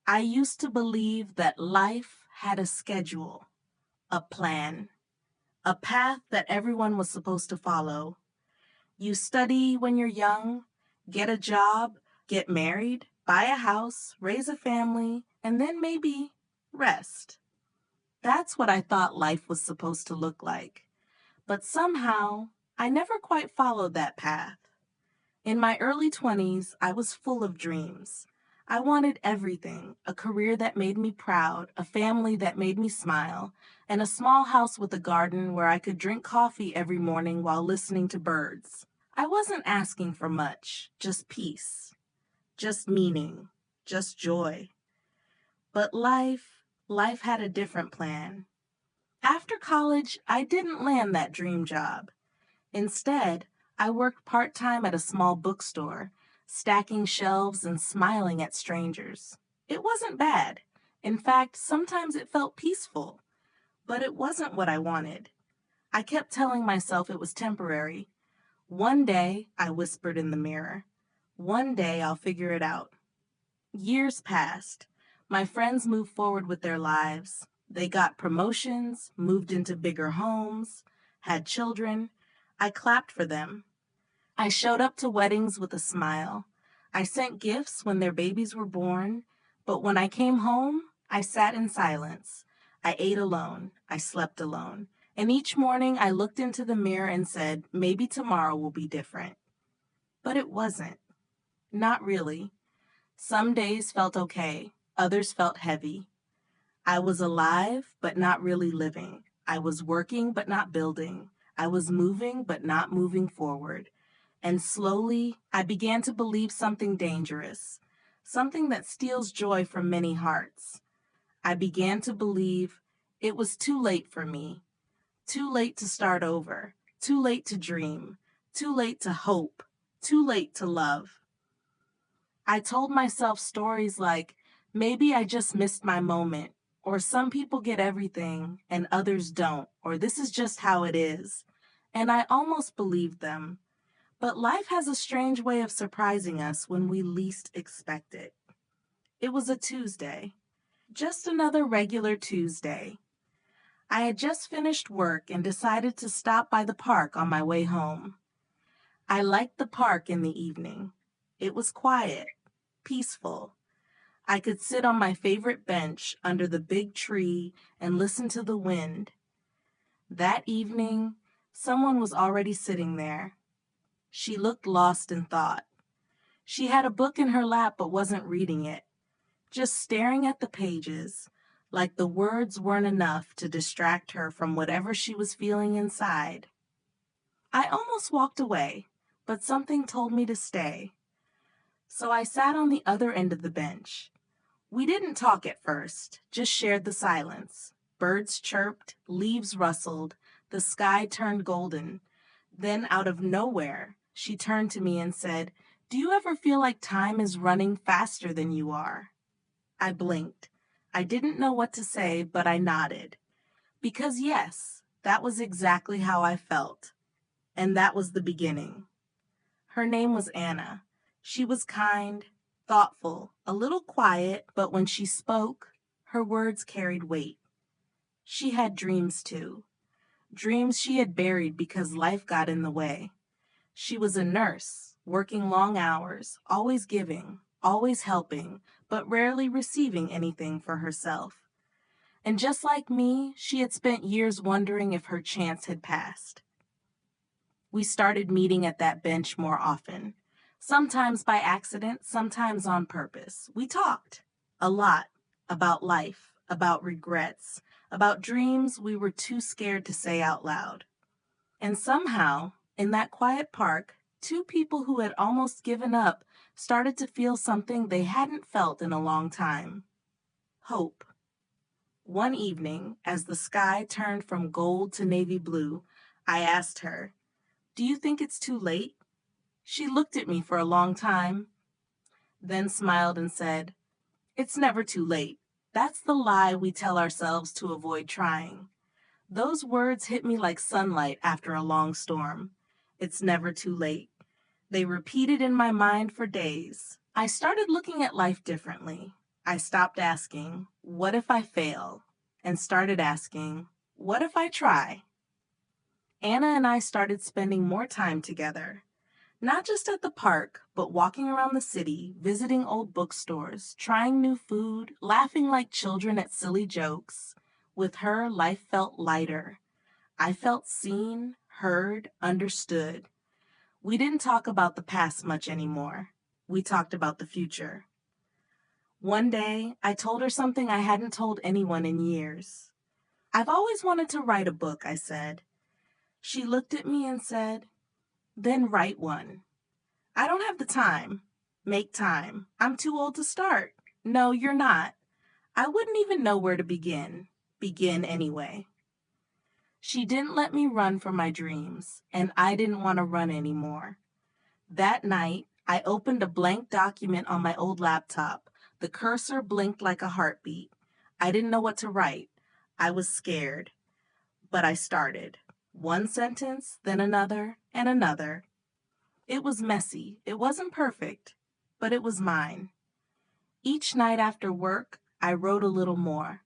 I used to believe that life had a schedule, a plan, a path that everyone was supposed to follow. You study when you're young, get a job, get married, buy a house, raise a family, and then maybe rest. That's what I thought life was supposed to look like. But somehow, I never quite followed that path. In my early 20s, I was full of dreams. I wanted everything: a career that made me proud, a family that made me smile, and a small house with a garden where I could drink coffee every morning while listening to birds. I wasn't asking for much, just peace, just meaning, just joy. But life had a different plan. After college, I didn't land that dream job. Instead, I worked part-time at a small bookstore, stacking shelves and smiling at strangers. It wasn't bad. In fact, sometimes it felt peaceful, but it wasn't what I wanted. I kept telling myself it was temporary. One day, I whispered in the mirror. One day I'll figure it out. Years passed. My friends moved forward with their lives. They got promotions, moved into bigger homes, had children. I clapped for them. I showed up to weddings with a smile. I sent gifts when their babies were born. But when I came home, I sat in silence. I ate alone. I slept alone. And each morning I looked into the mirror and said, maybe tomorrow will be different. But it wasn't. Not really. Some days felt okay. Others felt heavy. I was alive, but not really living. I was working, but not building. I was moving, but not moving forward. And slowly, I began to believe something dangerous, something that steals joy from many hearts. I began to believe it was too late for me, too late to start over, too late to dream, too late to hope, too late to love. I told myself stories like, maybe I just missed my moment, or some people get everything and others don't, or this is just how it is. And I almost believed them. But life has a strange way of surprising us when we least expect it. It was a Tuesday, just another regular Tuesday. I had just finished work and decided to stop by the park on my way home. I liked the park in the evening. It was quiet, peaceful. I could sit on my favorite bench under the big tree and listen to the wind. That evening, someone was already sitting there. She looked lost in thought. She had a book in her lap but wasn't reading it, just staring at the pages, like the words weren't enough to distract her from whatever she was feeling inside. I almost walked away, but something told me to stay. So I sat on the other end of the bench. We didn't talk at first, just shared the silence. Birds chirped, leaves rustled, the sky turned golden. Then out of nowhere, she turned to me and said, "Do you ever feel like time is running faster than you are?" I blinked. I didn't know what to say, but I nodded. Because yes, that was exactly how I felt. And that was the beginning. Her name was Anna. She was kind, thoughtful, a little quiet, but when she spoke, her words carried weight. She had dreams too. Dreams she had buried because life got in the way. She was a nurse, working long hours, always giving, always helping, but rarely receiving anything for herself. And just like me, she had spent years wondering if her chance had passed. We started meeting at that bench more often, sometimes by accident, sometimes on purpose. We talked a lot about life, about regrets, about dreams we were too scared to say out loud. And somehow, in that quiet park, two people who had almost given up started to feel something they hadn't felt in a long time: hope. One evening, as the sky turned from gold to navy blue, I asked her, "Do you think it's too late?" She looked at me for a long time, then smiled and said, "It's never too late. That's the lie we tell ourselves to avoid trying." Those words hit me like sunlight after a long storm. It's never too late. They repeated in my mind for days. I started looking at life differently. I stopped asking, what if I fail? And started asking, what if I try? Anna and I started spending more time together. Not just at the park, but walking around the city, visiting old bookstores, trying new food, laughing like children at silly jokes. With her, life felt lighter. I felt seen, heard, understood. We didn't talk about the past much anymore. We talked about the future. One day, I told her something I hadn't told anyone in years. I've always wanted to write a book, I said. She looked at me and said, then write one. I don't have the time. Make time. I'm too old to start. No, you're not. I wouldn't even know where to begin. Begin anyway. She didn't let me run from my dreams, and I didn't want to run anymore. That night, I opened a blank document on my old laptop. The cursor blinked like a heartbeat. I didn't know what to write. I was scared. But I started. One sentence, then another, and another. It was messy. It wasn't perfect, but it was mine. Each night after work, I wrote a little more.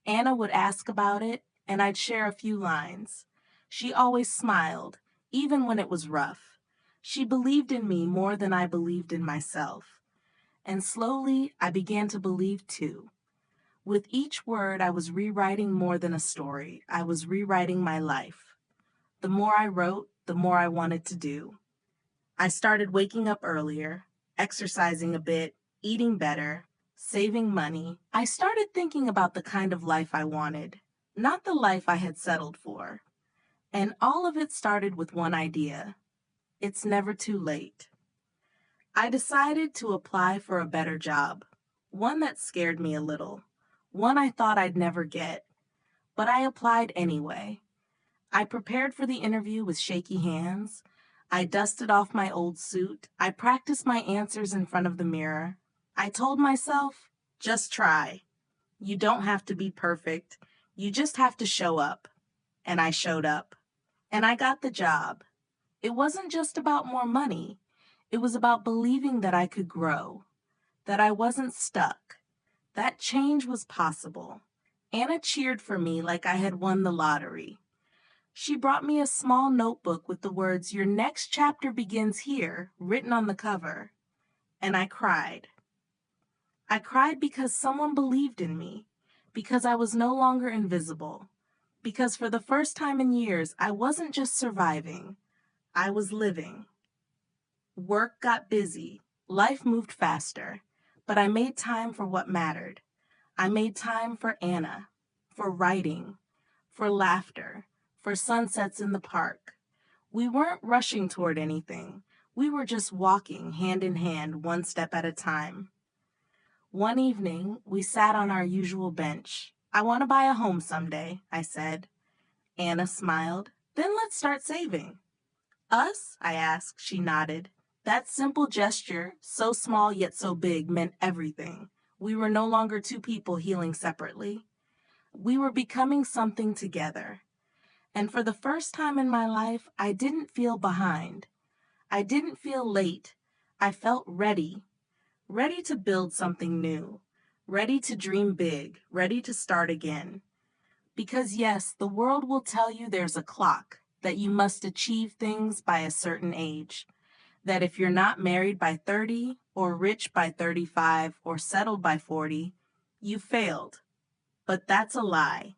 Anna would ask about it, and I'd share a few lines. She always smiled, even when it was rough. She believed in me more than I believed in myself. And slowly, I began to believe too. With each word, I was rewriting more than a story. I was rewriting my life. The more I wrote, the more I wanted to do. I started waking up earlier, exercising a bit, eating better, saving money. I started thinking about the kind of life I wanted, not the life I had settled for. And all of it started with one idea. It's never too late. I decided to apply for a better job, one that scared me a little, one I thought I'd never get, but I applied anyway. I prepared for the interview with shaky hands. I dusted off my old suit. I practiced my answers in front of the mirror. I told myself, just try. You don't have to be perfect. You just have to show up. And I showed up. And I got the job. It wasn't just about more money. It was about believing that I could grow, that I wasn't stuck. That change was possible. Anna cheered for me like I had won the lottery. She brought me a small notebook with the words, "Your next chapter begins here," written on the cover. And I cried. I cried because someone believed in me, because I was no longer invisible, because for the first time in years, I wasn't just surviving, I was living. Work got busy, life moved faster, but I made time for what mattered. I made time for Anna, for writing, for laughter, for sunsets in the park. We weren't rushing toward anything. We were just walking hand in hand, one step at a time. One evening, we sat on our usual bench. "I want to buy a home someday," I said. Anna smiled. "Then let's start saving." "Us?" I asked. She nodded. That simple gesture, so small yet so big, meant everything. We were no longer two people healing separately. We were becoming something together. And for the first time in my life, I didn't feel behind. I didn't feel late. I felt ready. Ready to build something new. Ready to dream big. Ready to start again. Because yes, the world will tell you there's a clock, that you must achieve things by a certain age. That if you're not married by 30, or rich by 35, or settled by 40, you failed. But that's a lie.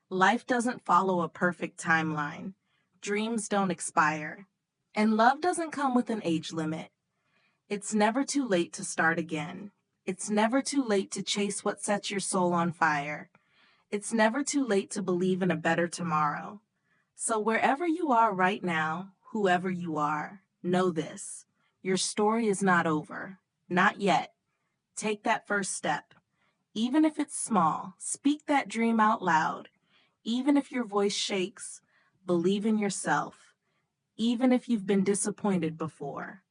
Life doesn't follow a perfect timeline. Dreams don't expire. And love doesn't come with an age limit. It's never too late to start again. It's never too late to chase what sets your soul on fire. It's never too late to believe in a better tomorrow. So wherever you are right now, whoever you are, know this. Your story is not over. Not yet. Take that first step. Even if it's small, speak that dream out loud. Even if your voice shakes, believe in yourself. Even if you've been disappointed before.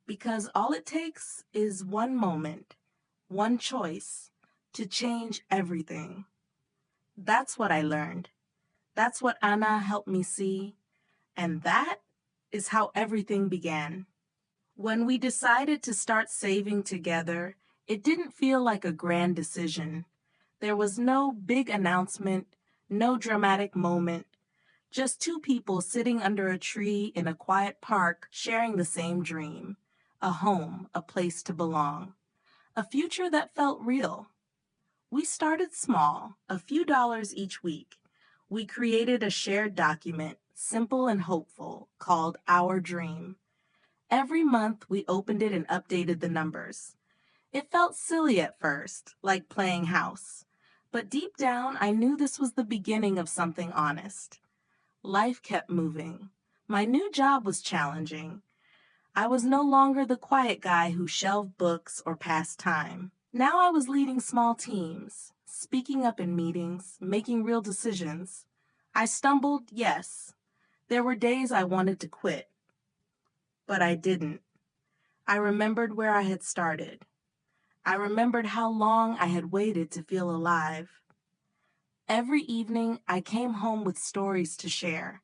Because all it takes is one moment, one choice, to change everything. That's what I learned. That's what Anna helped me see. And that is how everything began. When we decided to start saving together, It didn't feel like a grand decision. There was no big announcement, no dramatic moment, just two people sitting under a tree in a quiet park sharing the same dream, a home, a place to belong, a future that felt real. We started small, a few dollars each week. We created a shared document, simple and hopeful, called Our Dream. Every month we opened it and updated the numbers. It felt silly at first, like playing house. But deep down, I knew this was the beginning of something honest. Life kept moving. My new job was challenging. I was no longer the quiet guy who shelved books or passed time. Now I was leading small teams, speaking up in meetings, making real decisions. I stumbled, yes. There were days I wanted to quit, but I didn't. I remembered where I had started. I remembered how long I had waited to feel alive. Every evening, I came home with stories to share.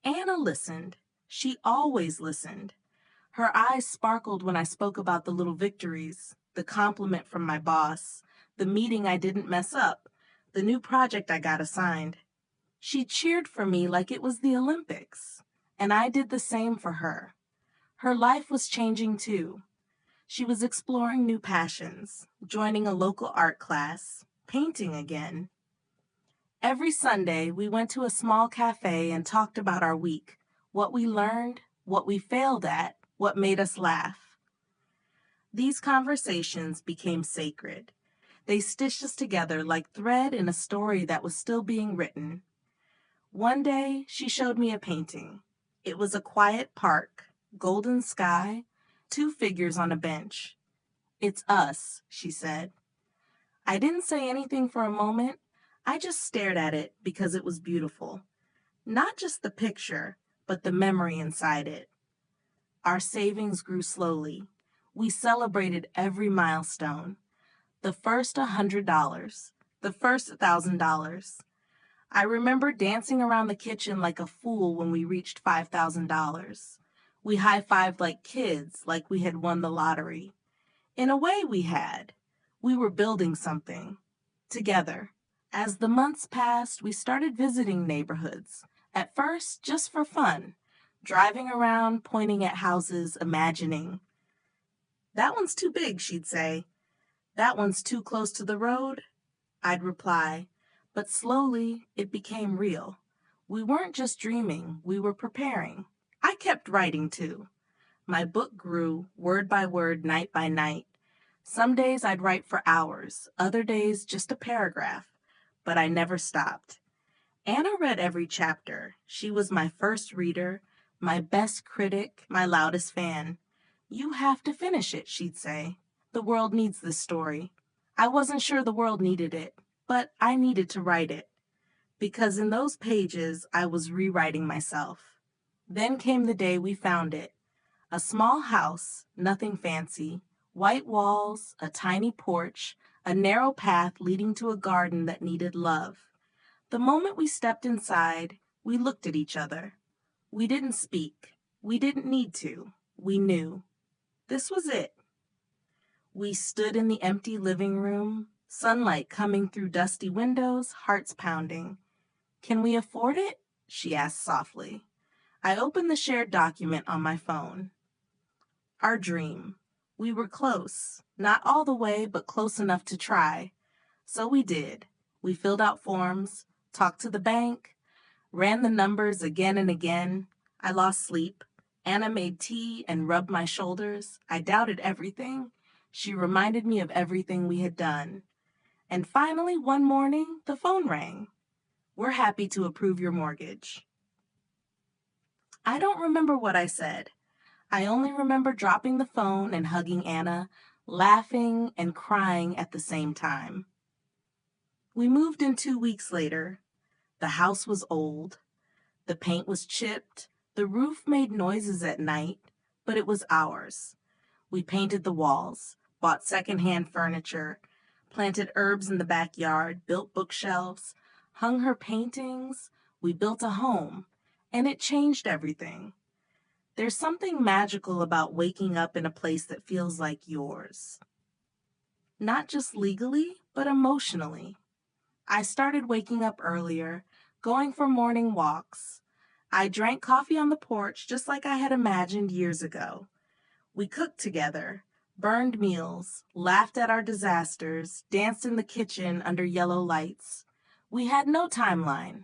Anna listened. She always listened. Her eyes sparkled when I spoke about the little victories, the compliment from my boss, the meeting I didn't mess up, the new project I got assigned. She cheered for me like it was the Olympics, and I did the same for her. Her life was changing too. She was exploring new passions, joining a local art class, painting again. Every Sunday, we went to a small cafe and talked about our week, what we learned, what we failed at, what made us laugh. These conversations became sacred. They stitched us together like thread in a story that was still being written. One day, she showed me a painting. It was a quiet park, golden sky, two figures on a bench. "It's us," she said. I didn't say anything for a moment. I just stared at it because it was beautiful. Not just the picture, but the memory inside it. Our savings grew slowly. We celebrated every milestone. The first $100, the first $1,000. I remember dancing around the kitchen like a fool when we reached $5,000. We high-fived like kids, like we had won the lottery. In a way, we had. We were building something. Together. As the months passed, we started visiting neighborhoods. At first, just for fun. Driving around, pointing at houses, imagining. "That one's too big," she'd say. "That one's too close to the road," I'd reply. But slowly, it became real. We weren't just dreaming, we were preparing. I kept writing too. My book grew, word by word, night by night. Some days I'd write for hours, other days just a paragraph. But I never stopped. Anna read every chapter. She was my first reader, my best critic, my loudest fan. "You have to finish it," she'd say. "The world needs this story." I wasn't sure the world needed it, but I needed to write it. Because in those pages, I was rewriting myself. Then came the day we found it. A small house, nothing fancy, white walls, a tiny porch, a narrow path leading to a garden that needed love. The moment we stepped inside, we looked at each other. We didn't speak. We didn't need to. We knew. This was it. We stood in the empty living room, sunlight coming through dusty windows, hearts pounding. "Can we afford it?" she asked softly. I opened the shared document on my phone. Our dream. We were close, not all the way, but close enough to try. So we did. We filled out forms, talked to the bank, ran the numbers again and again. I lost sleep. Anna made tea and rubbed my shoulders. I doubted everything. She reminded me of everything we had done. And finally, one morning, the phone rang. "We're happy to approve your mortgage." I don't remember what I said. I only remember dropping the phone and hugging Anna, laughing and crying at the same time. We moved in 2 weeks later. The house was old. The paint was chipped. The roof made noises at night, but it was ours. We painted the walls, bought secondhand furniture, planted herbs in the backyard, built bookshelves, hung her paintings. We built a home, and it changed everything. There's something magical about waking up in a place that feels like yours. not just legally, but emotionally. I started waking up earlier, going for morning walks. I drank coffee on the porch just like I had imagined years ago. We cooked together, burned meals, laughed at our disasters, danced in the kitchen under yellow lights. We had no timeline,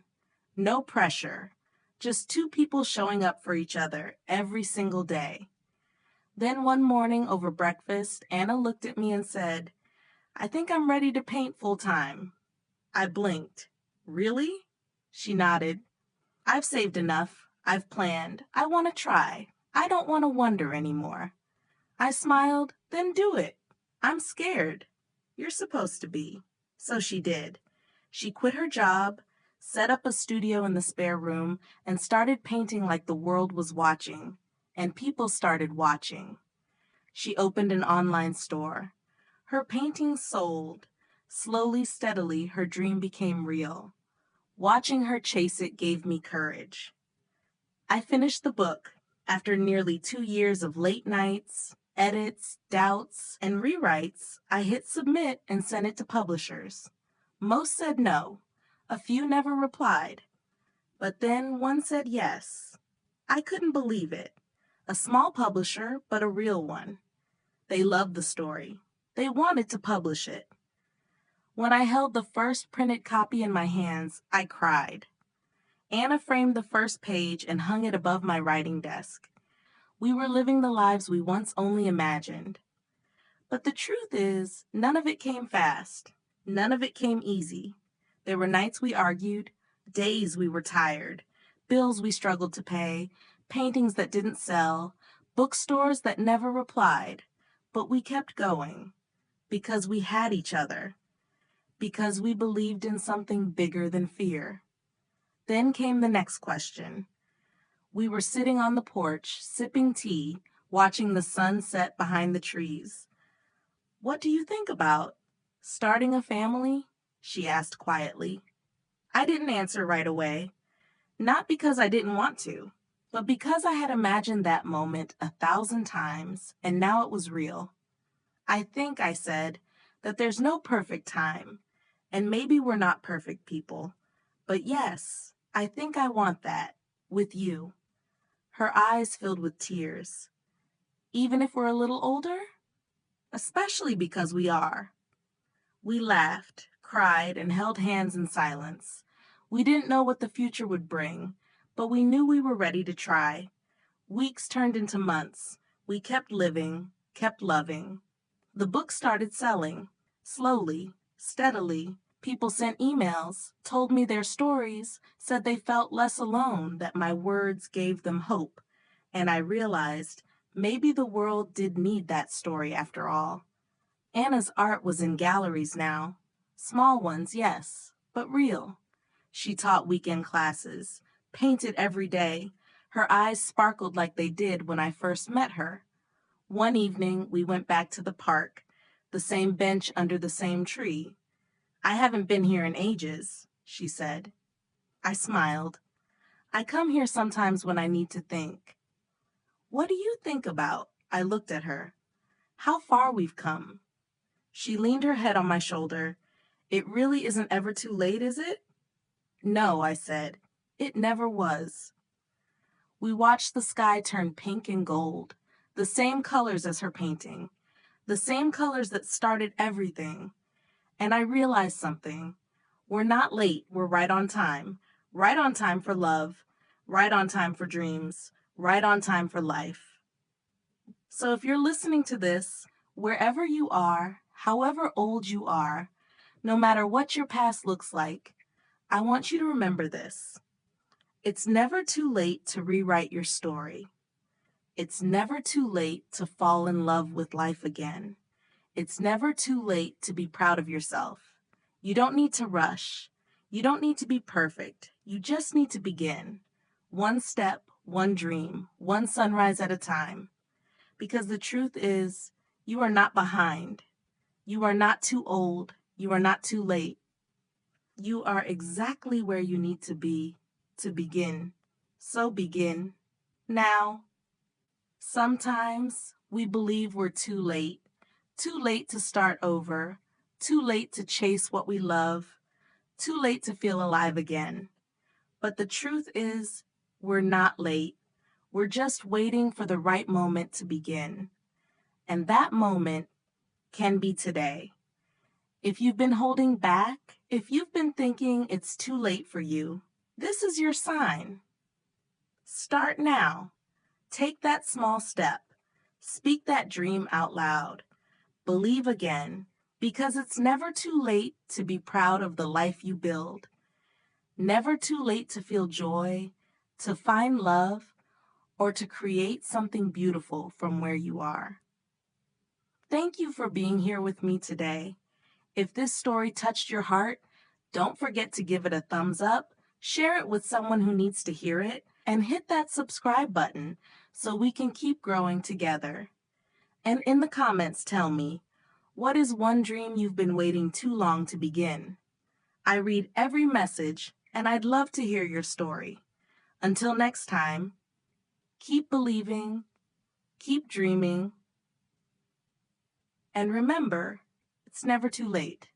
no pressure, just two people showing up for each other every single day. Then one morning over breakfast, Anna looked at me and said, "I think I'm ready to paint full time." I blinked. "Really?" She nodded. "I've saved enough. I've planned. I want to try. I don't want to wonder anymore." I smiled. "Then do it." "I'm scared." "You're supposed to be." So she did. She quit her job, set up a studio in the spare room, and started painting like the world was watching. And people started watching. She opened an online store. Her paintings sold. Slowly, steadily, her dream became real. Watching her chase it gave me courage. I finished the book after nearly 2 years of late nights, edits, doubts, and rewrites. I hit submit and sent it to publishers. Most said no. A few never replied. But then one said yes. I couldn't believe it. A small publisher, but a real one. They loved the story. They wanted to publish it. When I held the first printed copy in my hands, I cried. Anna framed the first page and hung it above my writing desk. We were living the lives we once only imagined. But the truth is, none of it came fast. None of it came easy. There were nights we argued, days we were tired, bills we struggled to pay, paintings that didn't sell, bookstores that never replied. But we kept going because we had each other, because we believed in something bigger than fear. Then came the next question. We were sitting on the porch, sipping tea, watching the sun set behind the trees. "What do you think about starting a family?" she asked quietly. I didn't answer right away, not because I didn't want to, but because I had imagined that moment 1,000 times, and now it was real. "I think," I said, "that there's no perfect time, and maybe we're not perfect people. But yes, I think I want that, with you." Her eyes filled with tears. "Even if we're a little older?" "Especially because we are." We laughed, cried, and held hands in silence. We didn't know what the future would bring, but we knew we were ready to try. Weeks turned into months. We kept living, kept loving. The book started selling. Slowly, steadily. People sent emails, told me their stories, said they felt less alone, that my words gave them hope. And I realized maybe the world did need that story after all. Anna's art was in galleries now. Small ones, yes, but real. She taught weekend classes, painted every day. Her eyes sparkled like they did when I first met her. One evening, we went back to the park, the same bench under the same tree. "I haven't been here in ages," she said. I smiled. "I come here sometimes when I need to think." "What do you think about?" I looked at her. "How far we've come." She leaned her head on my shoulder. "It really isn't ever too late, is it?" "No," I said. "It never was." We watched the sky turn pink and gold, the same colors as her painting, the same colors that started everything. And I realized something. We're not late, we're right on time. Right on time for love, right on time for dreams, right on time for life. So if you're listening to this, wherever you are, however old you are, no matter what your past looks like, I want you to remember this. It's never too late to rewrite your story. It's never too late to fall in love with life again. It's never too late to be proud of yourself. You don't need to rush. You don't need to be perfect. You just need to begin. One step, one dream, one sunrise at a time. Because the truth is, you are not behind. You are not too old. You are not too late. You are exactly where you need to be to begin. So begin now. Sometimes we believe we're too late, Too late to start over, too late to chase what we love, too late to feel alive again. But the truth is, we're not late. We're just waiting for the right moment to begin. And that moment can be today. If you've been holding back, if you've been thinking it's too late for you, this is your sign. Start now. Take that small step. Speak that dream out loud. Believe again, because it's never too late to be proud of the life you build. Never too late to feel joy, to find love, or to create something beautiful from where you are. Thank you for being here with me today. If this story touched your heart, don't forget to give it a thumbs up, share it with someone who needs to hear it, and hit that subscribe button so we can keep growing together. And in the comments, tell me, what is one dream you've been waiting too long to begin? I read every message, and I'd love to hear your story. Until next time, keep believing, keep dreaming, and remember, it's never too late.